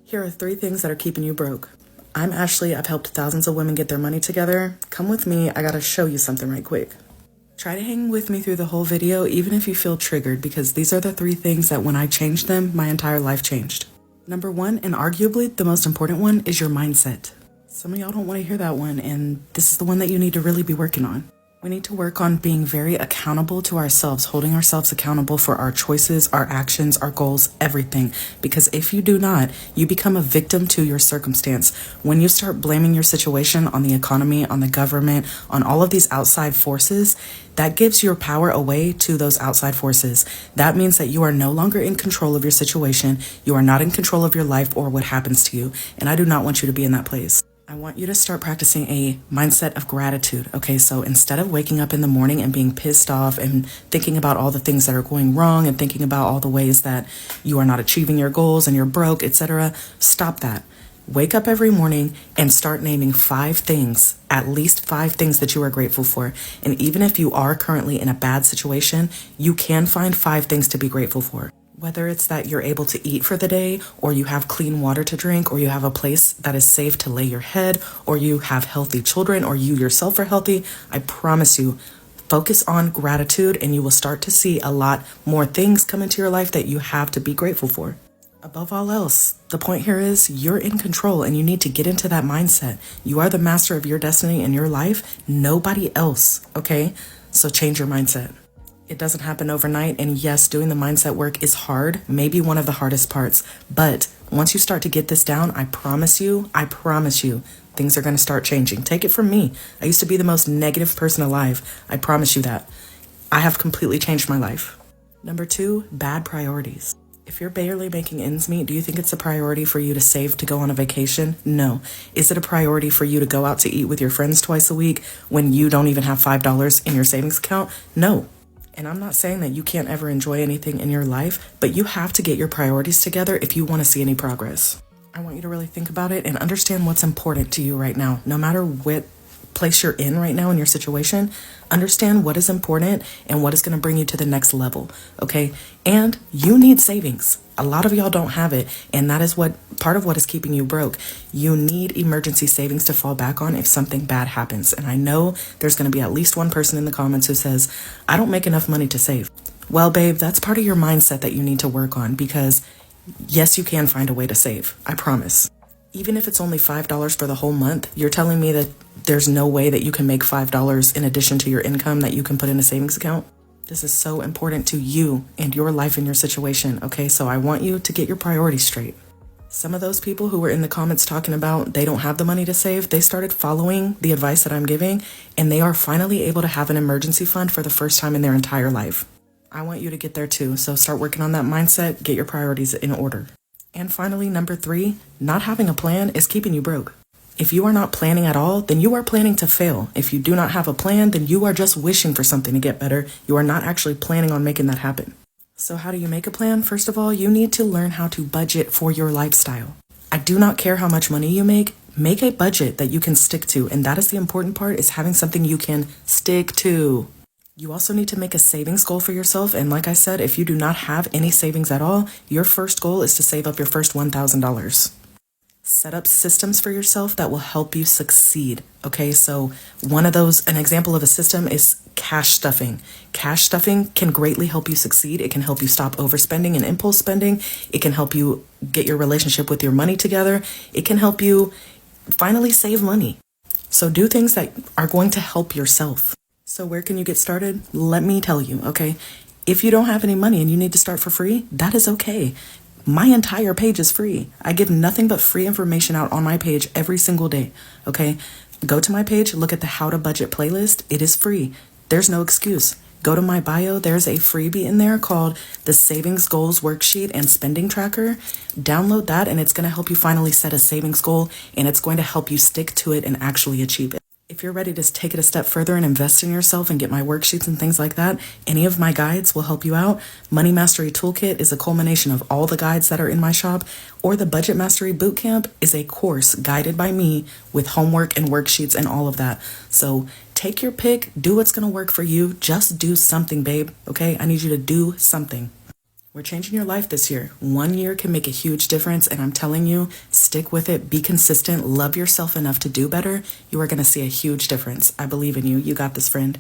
Here are 3 things that are keeping you broke. I'm Ashley. I've helped thousands of women get their money together. Come with me. I gotta show you something right quick. Try to hang with me through the whole video, even if you feel triggered, because these are the 3 things that when I changed them, my entire life changed. Number 1, and arguably the most important one, is your mindset. Some of y'all don't want to hear that one, and this is the one that you need to really be working on. We need to work on being very accountable to ourselves, holding ourselves accountable for our choices, our actions, our goals, everything. Because if you do not, you become a victim to your circumstance. When you start blaming your situation on the economy, on the government, on all of these outside forces, that gives your power away to those outside forces. That means that you are no longer in control of your situation. You are not in control of your life or what happens to you. And I do not want you to be in that place. I want you to start practicing a mindset of gratitude. Okay, so instead of waking up in the morning and being pissed off and thinking about all the things that are going wrong and thinking about all the ways that you are not achieving your goals and you're broke, etc., stop that. Wake up every morning and start naming 5 things, at least 5 things that you are grateful for. And even if you are currently in a bad situation, you can find 5 things to be grateful for. Whether it's that you're able to eat for the day, or you have clean water to drink, or you have a place that is safe to lay your head, or you have healthy children, or you yourself are healthy, I promise you, focus on gratitude and you will start to see a lot more things come into your life that you have to be grateful for. Above all else, the point here is you're in control and you need to get into that mindset. You are the master of your destiny in your life, nobody else, okay? So change your mindset. It doesn't happen overnight, and yes, doing the mindset work is hard, maybe one of the hardest parts, but once you start to get this down, I promise you, things are going to start changing. Take it from me. I used to be the most negative person alive. I promise you that. I have completely changed my life. Number 2, bad priorities. If you're barely making ends meet, do you think it's a priority for you to save to go on a vacation? No. Is it a priority for you to go out to eat with your friends twice a week when you don't even have $5 in your savings account? No. And I'm not saying that you can't ever enjoy anything in your life, but you have to get your priorities together if you want to see any progress. I want you to really think about it and understand what's important to you right now. No matter what place you're in right now in your situation, understand what is important and what is going to bring you to the next level, okay? And you need savings. A lot of y'all don't have it, and that is part of what is keeping you broke. You need emergency savings to fall back on if something bad happens. And I know there's going to be at least one person in the comments who says, I don't make enough money to save. Well, babe, that's part of your mindset that you need to work on, because yes, you can find a way to save. I promise. Even if it's only $5 for the whole month, you're telling me that there's no way that you can make $5 in addition to your income that you can put in a savings account? This is so important to you and your life and your situation, okay? So I want you to get your priorities straight. Some of those people who were in the comments talking about they don't have the money to save, they started following the advice that I'm giving, and they are finally able to have an emergency fund for the first time in their entire life. I want you to get there too, so start working on that mindset, get your priorities in order. And finally, number 3, not having a plan is keeping you broke. If you are not planning at all, then you are planning to fail. If you do not have a plan, then you are just wishing for something to get better. You are not actually planning on making that happen. So how do you make a plan? First of all, you need to learn how to budget for your lifestyle. I do not care how much money you make a budget that you can stick to. And that is the important part, is having something you can stick to. You also need to make a savings goal for yourself. And like I said, if you do not have any savings at all, your first goal is to save up your first $1,000. Set up systems for yourself that will help you succeed. Okay, so an example of a system is cash stuffing. Cash stuffing can greatly help you succeed. It can help you stop overspending and impulse spending. It can help you get your relationship with your money together. It can help you finally save money. So do things that are going to help yourself. So where can you get started? Let me tell you, okay? If you don't have any money and you need to start for free, that is okay. My entire page is free. I give nothing but free information out on my page every single day, okay? Go to my page, look at the How to Budget playlist. It is free. There's no excuse. Go to my bio. There's a freebie in there called the Savings Goals Worksheet and Spending Tracker. Download that, and it's going to help you finally set a savings goal, and it's going to help you stick to it and actually achieve it. If you're ready to take it a step further and invest in yourself and get my worksheets and things like that, any of my guides will help you out. Money Mastery Toolkit is a culmination of all the guides that are in my shop, or the Budget Mastery Bootcamp is a course guided by me with homework and worksheets and all of that. So take your pick, do what's going to work for you. Just do something, babe, okay? I need you to do something. We're changing your life this year. 1 year can make a huge difference, and I'm telling you, stick with it, be consistent, love yourself enough to do better. You are going to see a huge difference. I believe in you. You got this, friend.